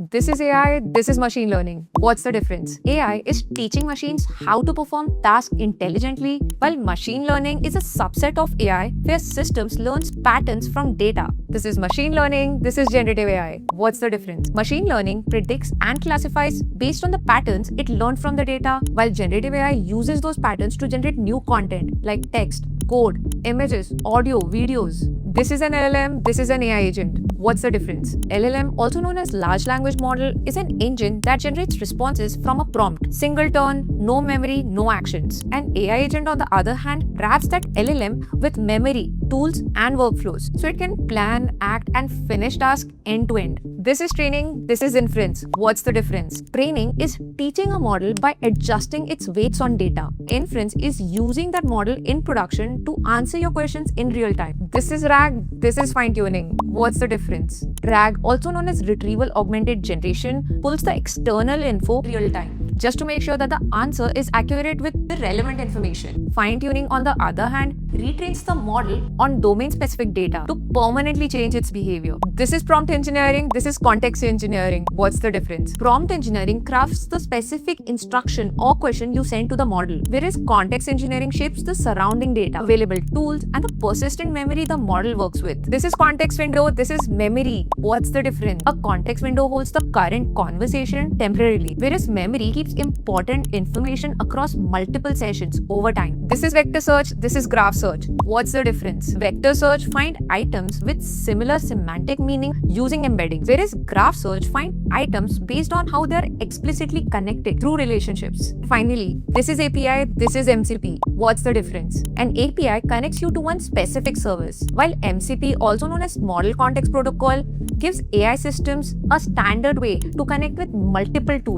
This is AI, this is machine learning. What's the difference? AI is teaching machines how to perform tasks intelligently, while machine learning is a subset of AI where systems learns patterns from data. This is machine learning, this is generative AI. What's the difference? Machine learning predicts and classifies based on the patterns it learned from the data, while generative AI uses those patterns to generate new content like text, code, images, audio, videos. This is an LLM, this is an AI agent. What's the difference? LLM, also known as large language model, is an engine that generates responses from a prompt. Single turn, no memory, no actions. An AI agent, on the other hand, wraps that LLM with memory, tools, and workflows. So it can plan, act, and finish tasks end to end. This is training, this is inference. What's the difference? Training is teaching a model by adjusting its weights on data. Inference is using that model in production to answer your questions in real time. This is RAG, this is fine-tuning. What's the difference? RAG, also known as Retrieval Augmented Generation, pulls the external info real time just to make sure that the answer is accurate with the relevant information. Fine-tuning, on the other hand, retrains the model on domain-specific data to permanently change its behavior. This is prompt engineering, this is context engineering. What's the difference? Prompt engineering crafts the specific instruction or question you send to the model, whereas context engineering shapes the surrounding data, available tools, and the persistent memory the model works with. This is context window, this is memory. What's the difference? A context window holds the current conversation temporarily, whereas memory keeps important information across multiple sessions over time. This is vector search, this is graph search. What's the difference? Vector search find items with similar semantic meaning using embeddings, whereas graph search find items based on how they're explicitly connected through relationships. Finally, this is API, this is MCP. What's the difference? An API connects you to one specific service, while MCP, also known as Model Context Protocol, gives AI systems a standard way to connect with multiple tools.